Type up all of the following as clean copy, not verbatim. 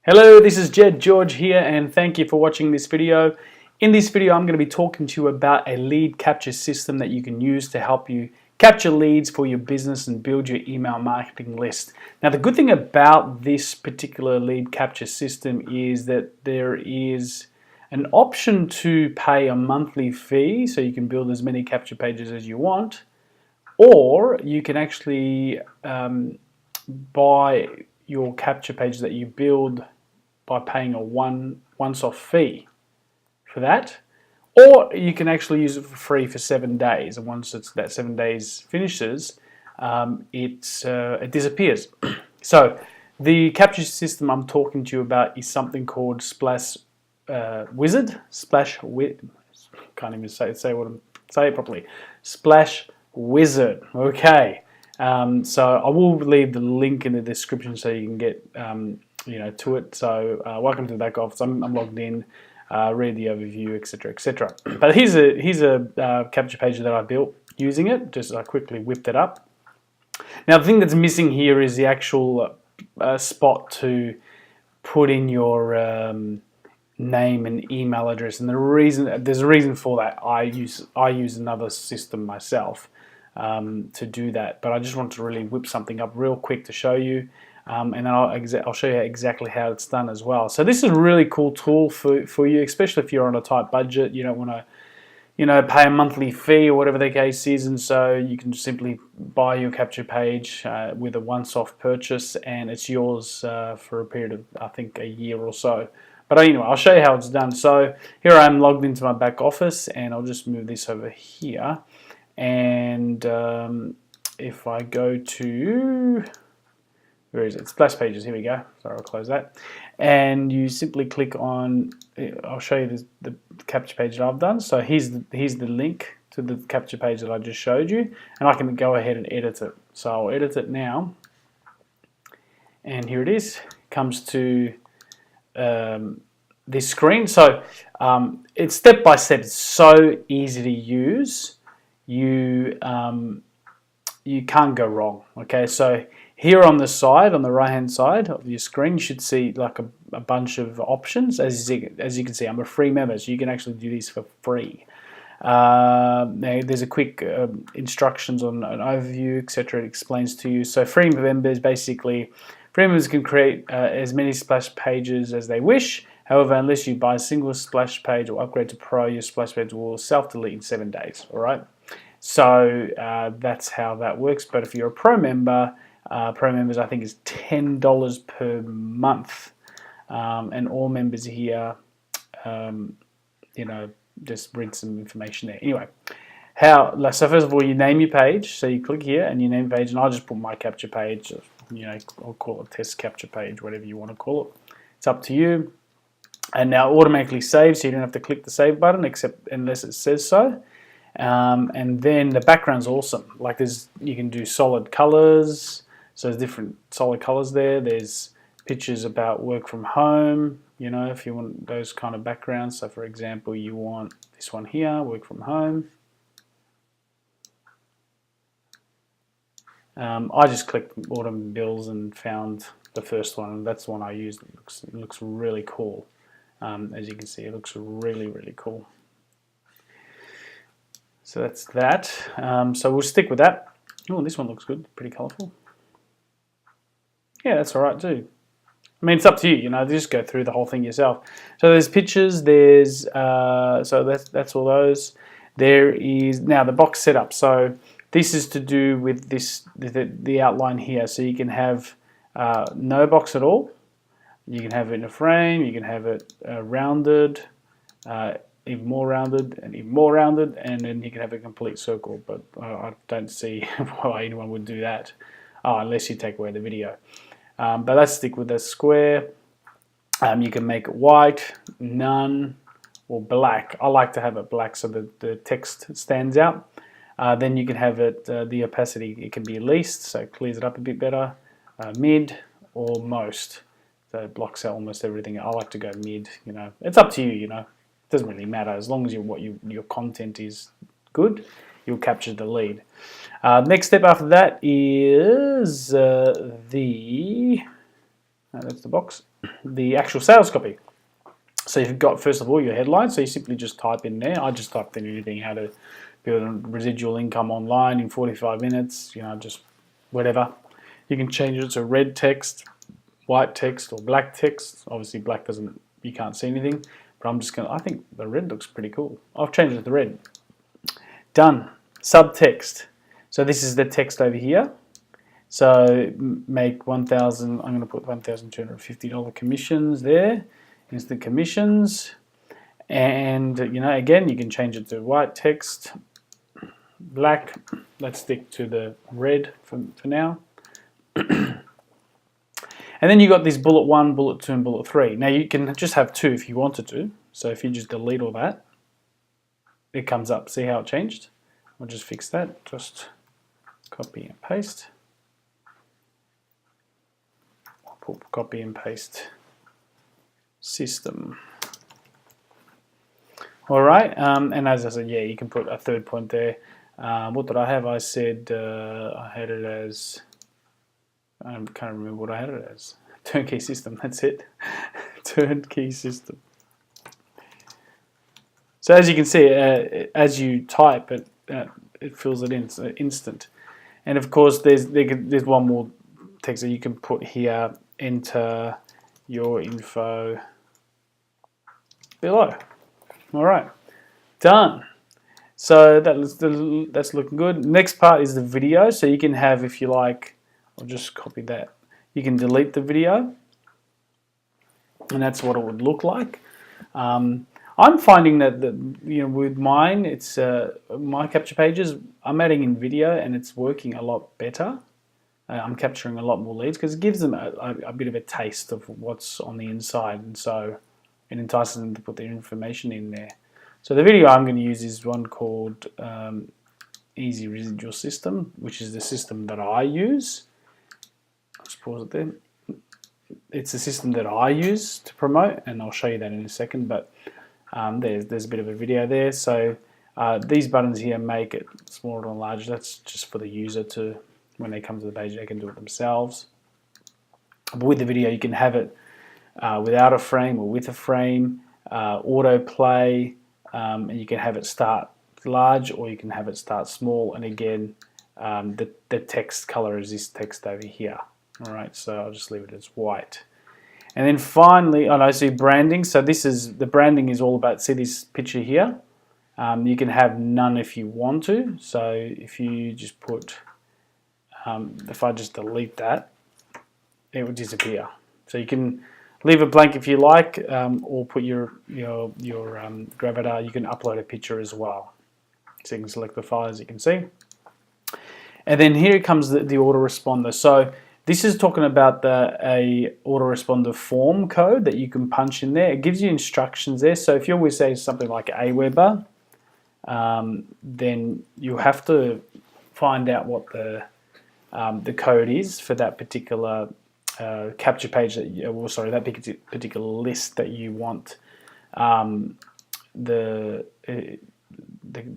Hello, this is jed.george here, and thank you for watching this video. In this video, I'm going to be talking to you about a lead capture system that you can use to help you capture leads for your business and build your email marketing list. Now, the good thing about this particular lead capture system is that there is an option to pay a monthly fee, so you can build as many capture pages as you want, or you can actually buy your capture page that you build by paying a once-off fee for that, or you can actually use it for free for 7 days, and once that 7 days finishes, it disappears. So the capture system I'm talking to you about is something called Splash Wizard. Can't even say it properly. Splash Wizard. Okay. So I will leave the link in the description so you can get to it. So welcome to the back office. I'm logged in. Read the overview, etc., etc. But here's a capture page that I built using it. Just I quickly whipped it up. Now the thing that's missing here is the actual spot to put in your name and email address, and there's a reason for that. I use another system myself to do that, but I just want to really whip something up real quick to show you, and then I'll show you exactly how it's done as well. So this is a really cool tool for you, especially if you're on a tight budget. You don't want to pay a monthly fee or whatever the case is, and so you can simply buy your capture page with a once-off purchase, and it's yours for a period of, I think, a year or so. But anyway, I'll show you how it's done. So here I am logged into my back office, and I'll just move this over here. And if I go to, where is it? Splash Pages, here we go. Sorry, I'll close that. And you simply click on, I'll show you the capture page that I've done. So here's the link to the capture page that I just showed you, and I can go ahead and edit it. So I'll edit it now. And here it is. It comes to this screen. So it's step by step. It's so easy to use. You can't go wrong. Okay, so here on the side, on the right hand side of your screen, you should see like a bunch of options. As you can see, I'm a free member, so you can actually do these for free. There's a quick instructions on an overview, etc. It explains to you. So free members, basically, free members can create as many splash pages as they wish. However, unless you buy a single splash page or upgrade to Pro, your splash page will self-delete in 7 days. All right. So that's how that works. But if you're a Pro member, Pro members I think is $10 per month, and all members here, just read some information there. Anyway, so first of all, you name your page. So you click here and you name page, and I'll just put my capture page. I'll call it test capture page, whatever you want to call it. It's up to you. And now it automatically saves, so you don't have to click the save button unless it says so. And then the background's awesome. Like you can do solid colors. So there's different solid colors there. There's pictures about work from home. If you want those kind of backgrounds. So for example, you want this one here, work from home. I just clicked automobiles and found the first one. That's the one I used. It looks really cool. As you can see, it looks really, really cool. So that's that. So we'll stick with that. Oh, this one looks good. Pretty colourful. Yeah, that's all right too. I mean, it's up to you. Just go through the whole thing yourself. So there's pictures. There's so that's all those. There is now the box setup. So this is to do with the outline here. So you can have no box at all. You can have it in a frame. You can have it rounded. Even more rounded and even more rounded, and then you can have a complete circle, but I don't see why anyone would do that unless you take away the video. But let's stick with the square. You can make it white, none, or black. I like to have it black so that the text stands out. Then you can have it the opacity, it can be least, so it clears it up a bit better, mid, or most, so it blocks out almost everything. I like to go mid. It's up to you. Doesn't really matter as long as your content is good, you'll capture the lead. Next step after that is That's the box. The actual sales copy. So you've got, first of all, your headline. So you simply just type in there. I just typed in anything, how to build a residual income online in 45 minutes, just whatever. You can change it to red text, white text, or black text. Obviously black you can't see anything, but I think the red looks pretty cool. I've changed it to red. Done. Subtext. So this is the text over here. So make 1,000, I'm going to put $1,250 commissions there. Instant commissions. And, again, you can change it to white text, black. Let's stick to the red for now. And then you got this bullet 1, bullet 2, and bullet 3. Now you can just have 2 if you wanted to. So if you just delete all that, it comes up. See how it changed? I'll just fix that. Just copy and paste. I'll put copy and paste system. All right, and as I said, yeah, you can put a third point there. What did I have? I said I had it as, I can't remember what I had it as. Turnkey system, that's it. Turnkey system. So as you can see, as you type it, it fills it in, so instant. And of course, there's one more text that you can put here. Enter your info below. All right, done. So that's looking good. Next part is the video. So you can have, if you like, I'll just copy that. You can delete the video, and that's what it would look like. I'm finding that with mine, it's my capture pages. I'm adding in video, and it's working a lot better. I'm capturing a lot more leads because it gives them a bit of a taste of what's on the inside, and so it entices them to put their information in there. So the video I'm going to use is one called Easy Residual System, which is the system that I use. I'll just pause it there. It's the system that I use to promote, and I'll show you that in a second. But there's a bit of a video there. So these buttons here make it smaller and larger. That's just for the user to, when they come to the page, they can do it themselves. But with the video, you can have it without a frame or with a frame, autoplay, and you can have it start large or you can have it start small. And again, the text color is this text over here. All right, so I'll just leave it as white. And then finally, I see branding. So the branding is all about, see this picture here? You can have none if you want to. So if you just put, if I just delete that, it would disappear. So you can leave it blank if you like, or put your gravatar. You can upload a picture as well. So you can select the file, as you can see. And then here comes the autoresponder. So this is talking about a autoresponder form code that you can punch in there. It gives you instructions there. So if you always say something like Aweber, then you have to find out what the code is for that particular capture page that particular list that you want the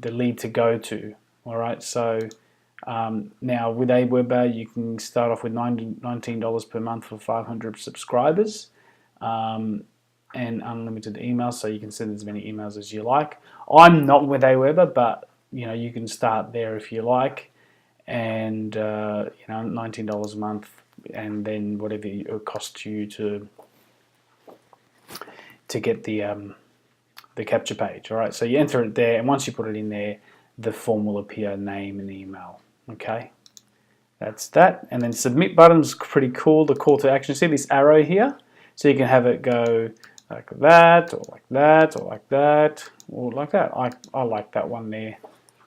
lead to go to. All right, so now with Aweber, you can start off with $19 per month for 500 subscribers, and unlimited emails, so you can send as many emails as you like. I'm not with Aweber, but you can start there if you like, and $19 a month, and then whatever it costs you to get the capture page. All right, so you enter it there, and once you put it in there, the form will appear, name and email. Okay, that's that. And then submit button's pretty cool. The call to action. See this arrow here? So you can have it go like that, or like that, or like that, or like that. I like that one there.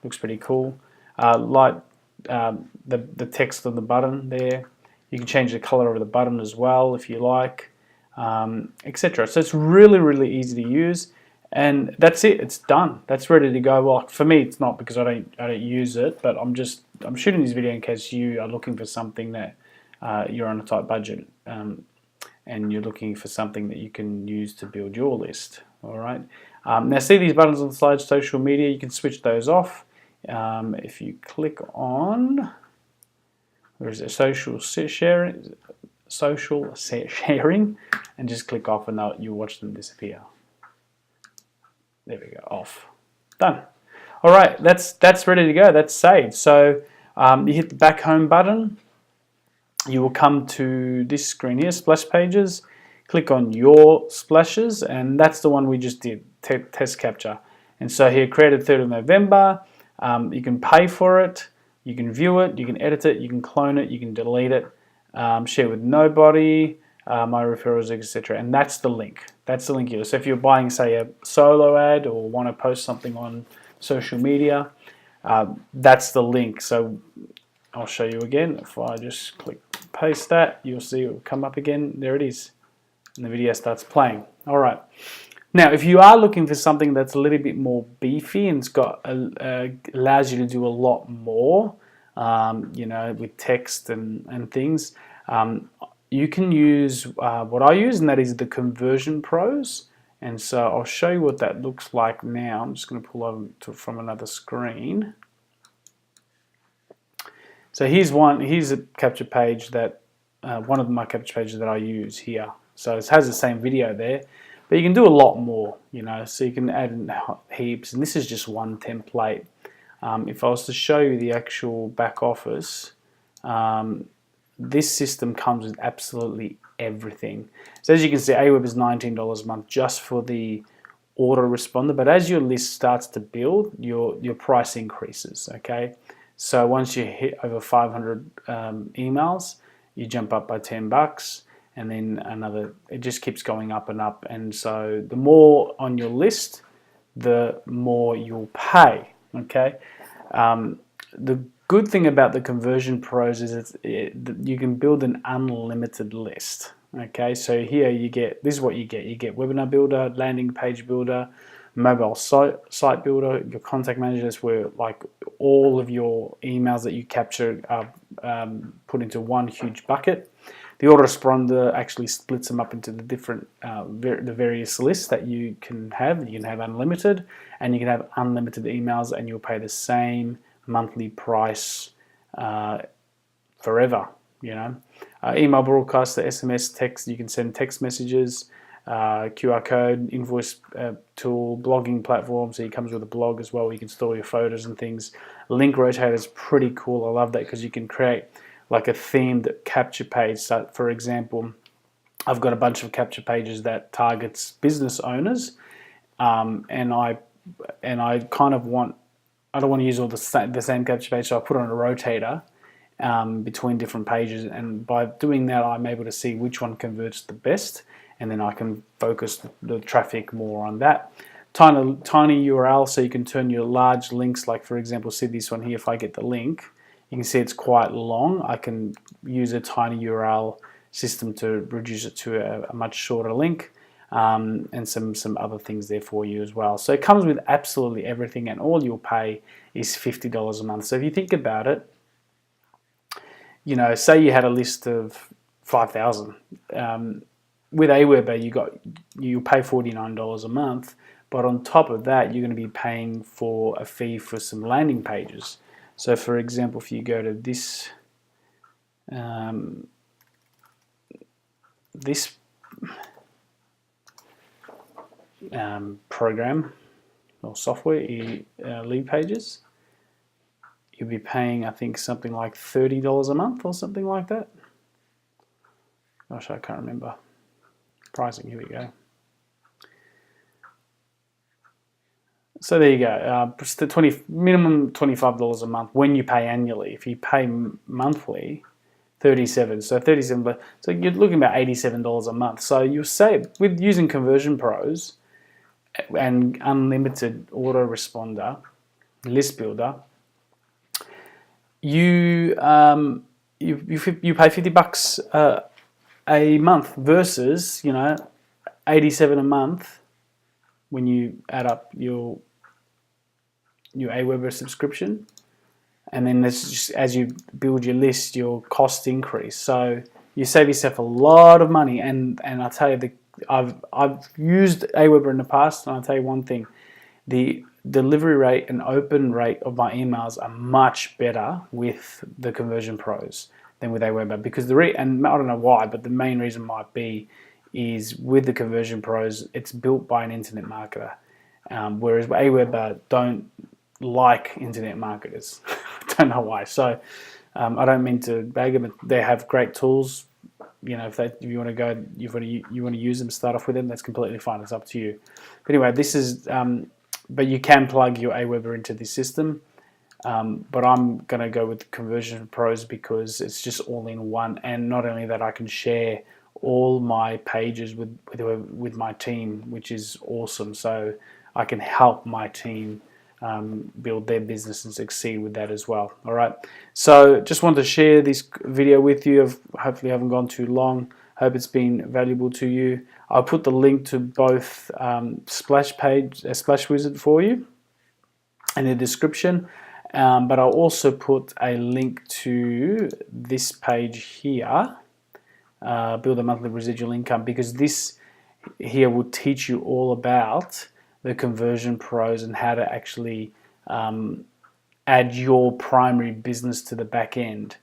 Looks pretty cool. The text on the button there. You can change the color of the button as well if you like, etc. So it's really, really easy to use. And that's it. It's done. That's ready to go. Well, for me, it's not because I don't use it, but I'm shooting this video in case you are looking for something that you're on a tight budget, and you're looking for something that you can use to build your list. All right. Now, see these buttons on the slide, social media. You can switch those off. If you click on, where is it? Social sharing. social sharing, and just click off, and you'll watch them disappear. There we go, off. Done. All right, that's ready to go. That's saved. So you hit the back home button. You will come to this screen here, splash pages. Click on your splashes, and that's the one we just did, test capture. And so here, created 3rd of November. You can pay for it. You can view it. You can edit it. You can clone it. You can delete it. Share with nobody. My referrals, etc. And that's the link. That's the link here. So if you're buying, say, a solo ad or want to post something on social media, that's the link. So I'll show you again. If I just click paste that, you'll see it will come up again. There it is. And the video starts playing. All right. Now, if you are looking for something that's a little bit more beefy and it's got allows you to do a lot more, you know, with text and things, you can use what I use, and that is the Conversion Pros. And so I'll show you what that looks like now. I'm just going to pull over from another screen. So here's a capture page that one of my capture pages that I use here. So it has the same video there, but you can do a lot more, you know. So you can add in heaps, and this is just one template. If I was to show you the actual back office, this system comes with absolutely everything. So as you can see, Aweber is $19 a month just for the autoresponder, but as your list starts to build, your price increases, okay? So once you hit over 500 emails, you jump up by $10, and then it just keeps going up and up. And so the more on your list, the more you'll pay, okay? The good thing about the Conversion Pros is you can build an unlimited list, okay? So here this is what you get. You get Webinar Builder, Landing Page Builder, Mobile Site Builder, your Contact Manager. That's where like all of your emails that you capture are put into one huge bucket. The Autoresponder actually splits them up into the different, the various lists that you can have. You can have unlimited, and you can have unlimited emails, and you'll pay the same monthly price forever. You know, email broadcaster, SMS, text. You can send text messages, QR code, invoice tool, blogging platform. So it comes with a blog as well, where you can store your photos and things. Link rotator is pretty cool. I love that because you can create like a themed capture page. So for example, I've got a bunch of capture pages that targets business owners, and I kind of I don't want to use all the same capture page, so I put on a rotator between different pages, and by doing that, I'm able to see which one converts the best, and then I can focus the traffic more on that. Tiny URL, so you can turn your large links, like for example, see this one here. If I get the link, you can see it's quite long. I can use a tiny URL system to reduce it to a much shorter link, and some other things there for you as well. So it comes with absolutely everything, and all you'll pay is $50 a month. So if you think about it, you know, say you had a list of 5,000. With Aweber, you pay $49 a month, but on top of that, you're going to be paying for a fee for some landing pages. So for example, if you go to this program or software, lead pages, you'll be paying, I think, something like $30 a month or something like that. Gosh, I can't remember pricing. Here we go. So there you go. Minimum $25 a month when you pay annually. If you pay monthly, $37. So $37. So you're looking about $87 a month. So you'll save with using Conversion Pros and unlimited autoresponder, list builder. You pay $50 a month versus, you know, $87 a month when you add up your Aweber subscription, and then there's just, as you build your list, your costs increase. So you save yourself a lot of money. And I tell you, I've used Aweber in the past, and I'll tell you one thing: the delivery rate and open rate of my emails are much better with the Conversion Pros. than with Aweber, because and I don't know why, but the main reason might be is with the Conversion Pros, it's built by an internet marketer, whereas Aweber don't like internet marketers. I don't know why. So I don't mean to bag them. They have great tools. You know, if you want to go, you want to use them, start off with them. That's completely fine. It's up to you. But anyway, this is. But you can plug your Aweber into this system. But I'm going to go with Conversion Pros because it's just all in one. And not only that, I can share all my pages with my team, which is awesome. So I can help my team build their business and succeed with that as well. All right. So just wanted to share this video with you. Hopefully I haven't gone too long. Hope it's been valuable to you. I'll put the link to both Splash Wizard for you in the description. But I'll also put a link to this page here, Build a Monthly Residual Income, because this here will teach you all about the Conversion Pros and how to actually add your primary business to the back end,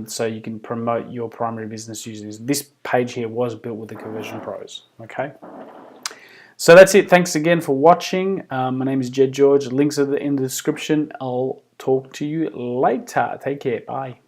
so you can promote your primary business using this. This page here was built with the Conversion Pros. Okay. So that's it. Thanks again for watching. My name is Jed George. Links are in the description. I'll talk to you later. Take care. Bye.